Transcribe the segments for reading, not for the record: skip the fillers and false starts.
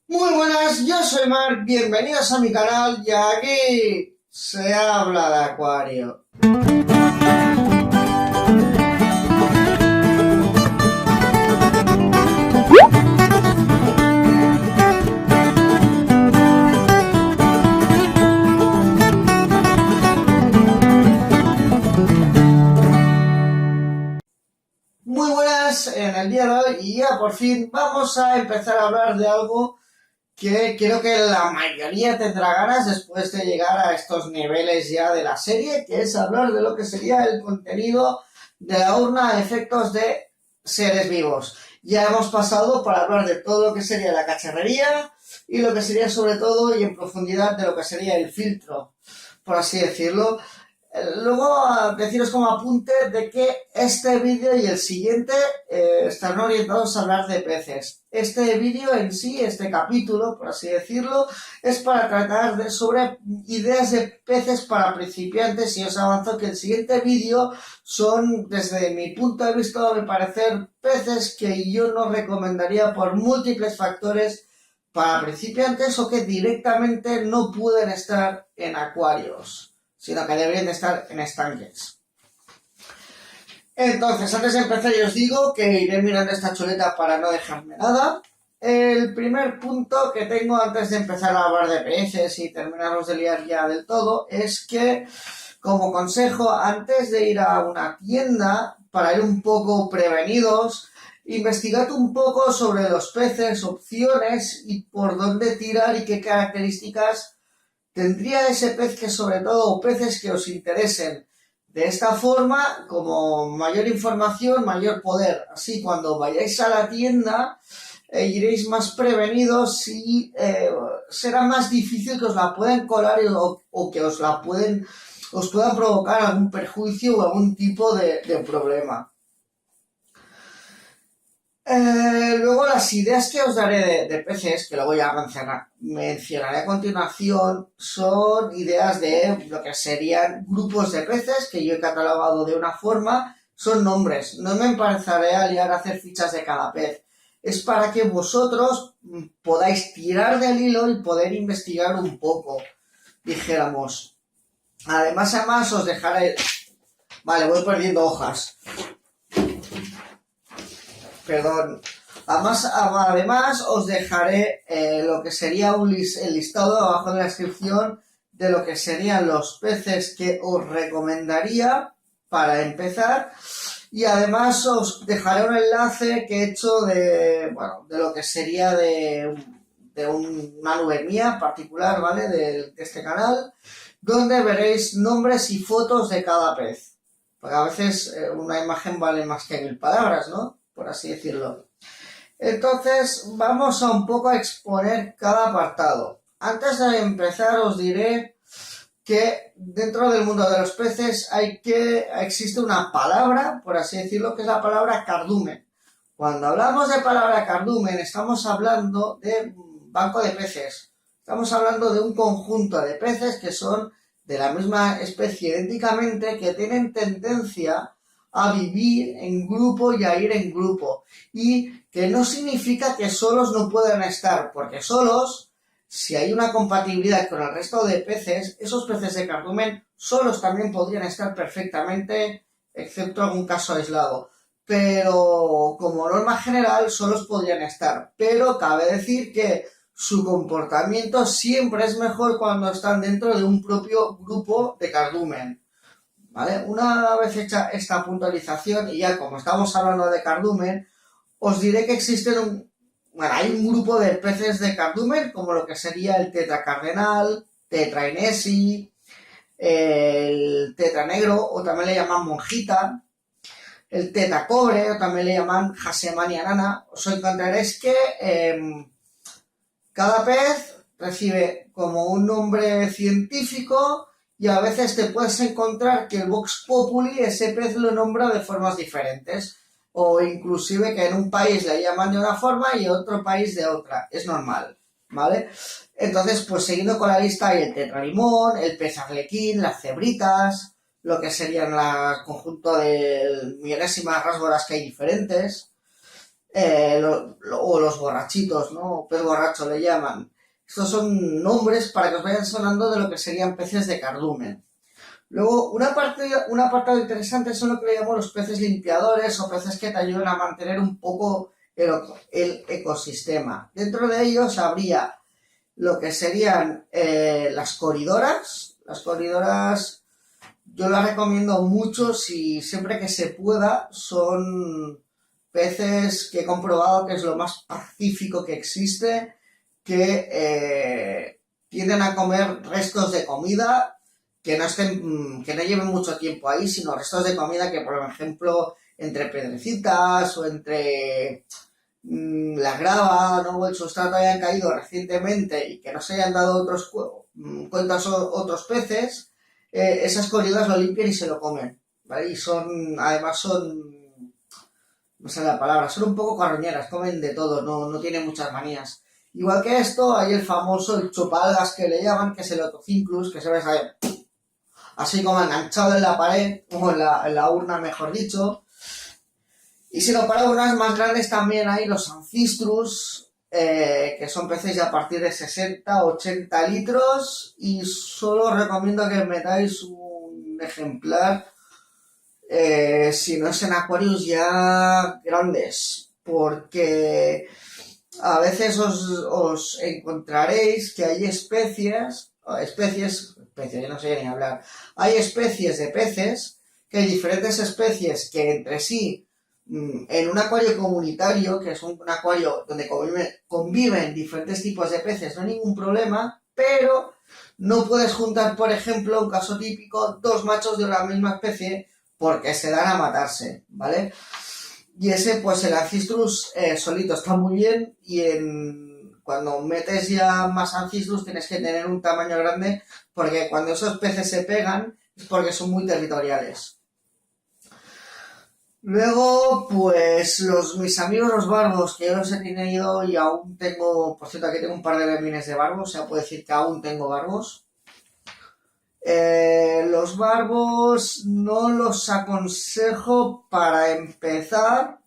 Muy buenas, yo soy Marc, bienvenidos a mi canal y aquí se habla de acuario. Muy buenas en el día de hoy y ya por fin vamos a empezar a hablar de algo que creo que la mayoría tendrá ganas después de llegar a estos niveles ya de la serie, que es hablar de lo que sería el contenido de la urna de efectos de seres vivos. Ya hemos pasado para hablar de todo lo que sería la cacharrería y lo que sería sobre todo y en profundidad de lo que sería el filtro, por así decirlo. Luego, deciros como apunte de que este vídeo y el siguiente están orientados a hablar de peces. Este vídeo en sí, este capítulo, por así decirlo, es para tratar sobre ideas de peces para principiantes y os avanzo que el siguiente vídeo son, desde mi punto de vista, a mi parecer, peces que yo no recomendaría por múltiples factores para principiantes o que directamente no pueden estar en acuarios, sino que deberían de estar en estanques. Entonces, antes de empezar, yo os digo que iré mirando esta chuleta para no dejarme nada. El primer punto que tengo antes de empezar a hablar de peces y terminarlos de liar ya del todo es que, como consejo, antes de ir a una tienda, para ir un poco prevenidos, investigad un poco sobre los peces, opciones y por dónde tirar y qué características tendría ese pez, que sobre todo peces que os interesen. De esta forma, como mayor información, mayor poder. Así, cuando vayáis a la tienda, iréis más prevenidos y será más difícil que os la puedan colar o que os puedan provocar algún perjuicio o algún tipo de problema. Luego las ideas que os daré de peces, que luego ya mencionaré a continuación, son ideas de lo que serían grupos de peces que yo he catalogado de una forma, son nombres. No me empezaré a liar a hacer fichas de cada pez. Es para que vosotros podáis tirar del hilo y poder investigar un poco, dijéramos. Además os dejaré... Vale, voy perdiendo hojas. Perdón. Además os dejaré lo que sería el listado abajo de la descripción de lo que serían los peces que os recomendaría para empezar, y además os dejaré un enlace que he hecho de lo que sería de una nube mía particular, ¿vale? De este canal, donde veréis nombres y fotos de cada pez, porque a veces una imagen vale más que 1000 palabras, ¿no? Por así decirlo. Entonces, vamos a un poco a exponer cada apartado. Antes de empezar, os diré que dentro del mundo de los peces existe una palabra, por así decirlo, que es la palabra cardumen. Cuando hablamos de palabra cardumen, estamos hablando de banco de peces. Estamos hablando de un conjunto de peces que son de la misma especie idénticamente, que tienen tendencia a vivir en grupo y a ir en grupo, y que no significa que solos no puedan estar, porque solos, si hay una compatibilidad con el resto de peces, esos peces de cardumen solos también podrían estar perfectamente, excepto algún caso aislado, pero como norma general solos podrían estar, pero cabe decir que su comportamiento siempre es mejor cuando están dentro de un propio grupo de cardumen. ¿Vale? Una vez hecha esta puntualización, y ya como estamos hablando de cardumen, os diré que hay un grupo de peces de cardumen, como lo que sería el tetracardenal, tetrainesi, el tetranegro, o también le llaman monjita, el tetacobre, o también le llaman Hasemania nana. Os encontraréis que cada pez recibe como un nombre científico, y a veces te puedes encontrar que el Vox Populi ese pez lo nombra de formas diferentes, o inclusive que en un país le llaman de una forma y en otro país de otra. Es normal, ¿vale? Entonces, pues siguiendo con la lista, hay el tetralimón, el pez arlequín, las cebritas, lo que serían el conjunto de millonésimas rásgoras que hay diferentes. o los borrachitos, ¿no? Pez borracho le llaman. Estos son nombres para que os vayan sonando de lo que serían peces de cardumen. Luego, un apartado interesante son lo que le llamo los peces limpiadores o peces que te ayudan a mantener un poco el ecosistema. Dentro de ellos habría lo que serían las coridoras. Las coridoras yo las recomiendo mucho si siempre que se pueda. Son peces que he comprobado que es lo más pacífico que existe, que tienden a comer restos de comida que no lleven mucho tiempo ahí, sino restos de comida que, por ejemplo, entre piedrecitas o entre la grava, ¿no? O el sustrato hayan caído recientemente y que no se hayan dado cuentas otros peces, esas coridoras lo limpian y se lo comen, ¿vale? Y además no sé la palabra, son un poco carroñeras, comen de todo, no tienen muchas manías. Igual que esto, hay el famoso, el chupalgas que le llaman, que es el Otocinclus, que se ve así como enganchado en la pared, o en la urna, mejor dicho. Y si no, para urnas más grandes también hay los Ancistrus, que son peces ya a partir de 60-80 litros, y solo recomiendo que metáis un ejemplar, si no es en acuarios ya grandes, porque a veces os encontraréis que hay especies, yo no sé ni hablar, hay especies de peces, que hay diferentes especies que entre sí, en un acuario comunitario, que es un acuario donde conviven diferentes tipos de peces, no hay ningún problema, pero no puedes juntar, por ejemplo, un caso típico, dos machos de la misma especie, porque se dan a matarse, ¿vale? Y ese, pues el Ancistrus solito está muy bien, y cuando metes ya más Ancistrus tienes que tener un tamaño grande, porque cuando esos peces se pegan es porque son muy territoriales. Luego, pues mis amigos los barbos, que yo los he tenido y aún tengo, por cierto, aquí tengo un par de vermines de barbos, o sea, puedo decir que aún tengo barbos. Los barbos no los aconsejo para empezar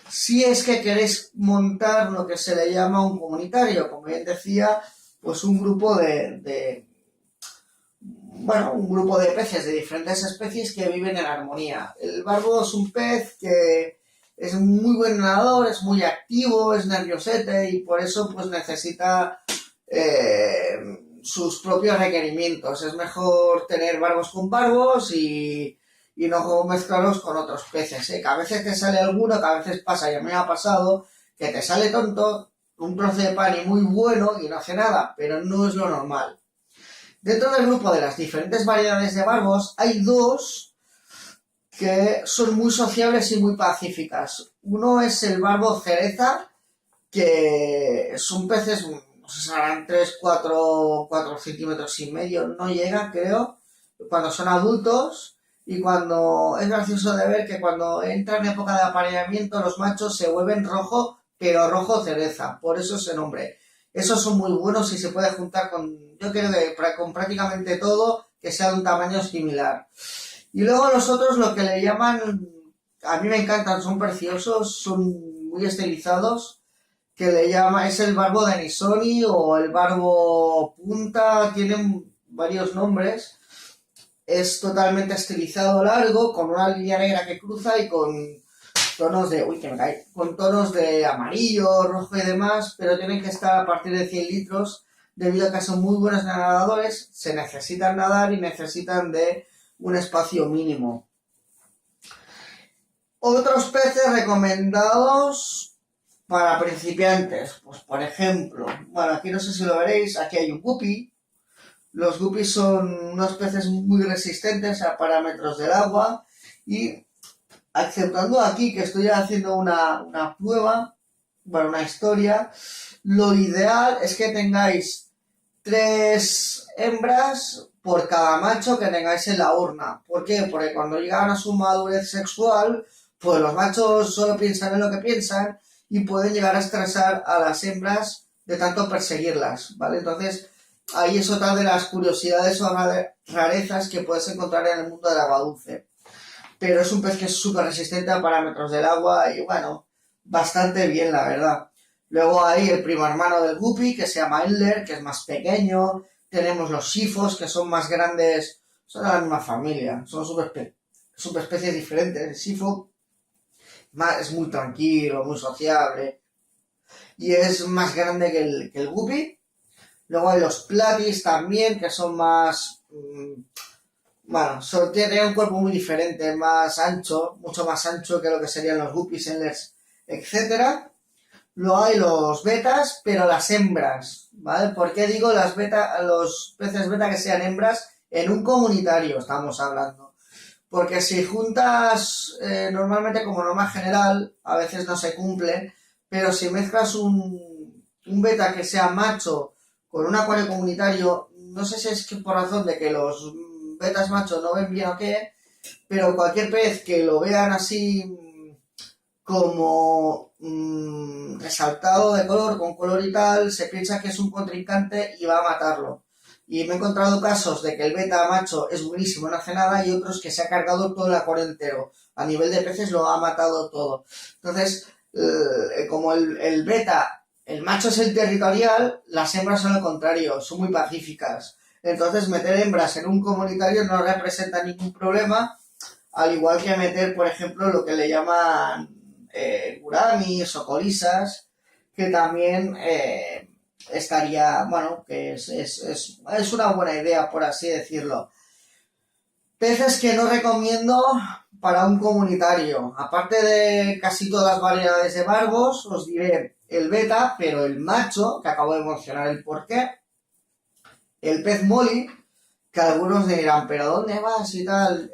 si es que queréis montar lo que se le llama un comunitario, como bien decía, pues un grupo un grupo de peces de diferentes especies que viven en armonía. El barbo es un pez que es muy buen nadador, es muy activo, es nerviosete y por eso pues necesita sus propios requerimientos. Es mejor tener barbos con barbos y no mezclarlos con otros peces, ¿eh? Que a veces te sale alguno, que a veces pasa, y a mí me ha pasado, que te sale tonto un trozo de pan y muy bueno y no hace nada, pero no es lo normal. Dentro del grupo de las diferentes variedades de barbos hay dos que son muy sociables y muy pacíficas. Uno es el barbo cereza, que son peces, no sé si serán 3, 4 centímetros y medio, no llega, creo, cuando son adultos, y cuando es gracioso de ver que cuando entra en época de apareamiento los machos se vuelven rojo, pero rojo cereza, por eso ese nombre. Esos son muy buenos y se puede juntar yo creo que con prácticamente todo que sea de un tamaño similar. Y luego los otros, lo que le llaman, a mí me encantan, son preciosos, son muy estilizados, que le llama, es el barbo de Nisoni o el barbo punta, tienen varios nombres. Es totalmente estilizado largo, con una línea negra que cruza y con tonos de amarillo, rojo y demás, pero tienen que estar a partir de 100 litros, debido a que son muy buenos nadadores, se necesitan nadar y necesitan de un espacio mínimo. Otros peces recomendados para principiantes, pues por ejemplo, bueno, aquí no sé si lo veréis, aquí hay un guppy. Los guppies son unos peces muy resistentes a parámetros del agua y, aceptando aquí que estoy haciendo una prueba, bueno, una historia, lo ideal es que tengáis 3 hembras por cada macho que tengáis en la urna. ¿Por qué? Porque cuando llegan a su madurez sexual, pues los machos solo piensan en lo que piensan y pueden llegar a estresar a las hembras de tanto perseguirlas, ¿vale? Entonces, ahí es otra de las curiosidades o rarezas que puedes encontrar en el mundo del agua dulce. Pero es un pez que es súper resistente a parámetros del agua y bueno, bastante bien, la verdad. Luego hay el primo hermano del guppy, que se llama Endler, que es más pequeño. Tenemos los sifos, que son más grandes, son de la misma familia, son subespecies diferentes. El sifo es muy tranquilo, muy sociable y es más grande que el guppy. Luego hay los platis también, que son más... bueno, tienen un cuerpo muy diferente, más ancho, mucho más ancho que lo que serían los guppies, endlers, etcétera. Luego hay los betas, pero las hembras, ¿vale? ¿Por qué digo los peces beta que sean hembras? En un comunitario estamos hablando. Porque si juntas, normalmente como norma general, a veces no se cumple, pero si mezclas un beta que sea macho con un acuario comunitario, no sé si es que por razón de que los betas machos no ven bien o qué, pero cualquier pez que lo vean así como resaltado de color, con color y tal, se piensa que es un contrincante y va a matarlo. Y me he encontrado casos de que el beta macho es buenísimo, no hace nada, y otros que se ha cargado todo el acuario entero. A nivel de peces lo ha matado todo. Entonces, como el beta, el macho es el territorial, las hembras son lo contrario, son muy pacíficas. Entonces, meter hembras en un comunitario no representa ningún problema, al igual que meter, por ejemplo, lo que le llaman guramis o colisas, que también estaría, bueno, que es una buena idea, por así decirlo. Peces que no recomiendo para un comunitario. Aparte de casi todas las variedades de barbos, os diré el beta, pero el macho, que acabo de mencionar el porqué, el pez molly, que algunos dirán, ¿pero dónde vas y tal?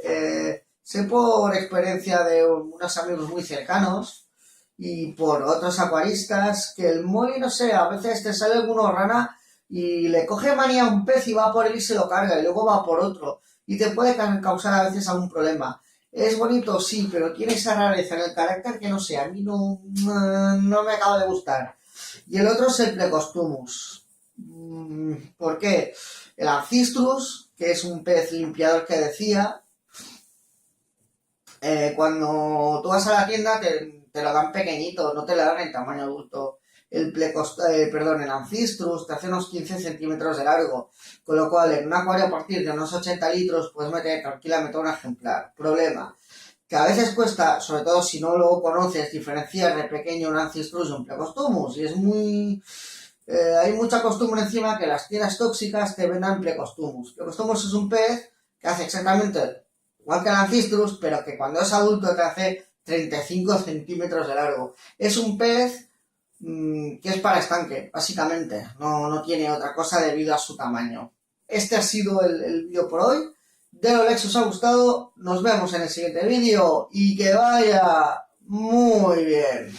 Sé por experiencia de unos amigos muy cercanos y por otros acuaristas que el molly, no sé, a veces te sale alguno rana y le coge manía a un pez y va por él y se lo carga y luego va por otro y te puede causar a veces algún problema. Es bonito, sí, pero tiene esa rareza en el carácter que no sé, a mí no me acaba de gustar. Y el otro es el Plecostomus. ¿Por qué? El Ancistrus, que es un pez limpiador que decía, cuando tú vas a la tienda te lo dan pequeñito, no te lo dan en tamaño adulto. El Ancistrus te hace unos 15 centímetros de largo, con lo cual en un acuario a partir de unos 80 litros puedes meter tranquilamente un ejemplar. Problema, que a veces cuesta, sobre todo si no lo conoces, diferenciar de pequeño un Ancistrus y un Plecostomus, y es muy... hay mucha costumbre encima que las tiendas tóxicas te vendan Plecostomus. Plecostomus es un pez que hace exactamente igual que el Ancistrus, pero que cuando es adulto te hace 35 centímetros de largo. Es un pez que es para estanque, básicamente. No tiene otra cosa debido a su tamaño. Este ha sido el vídeo por hoy. De lo Lex os ha gustado. Nos vemos en el siguiente vídeo y que vaya muy bien.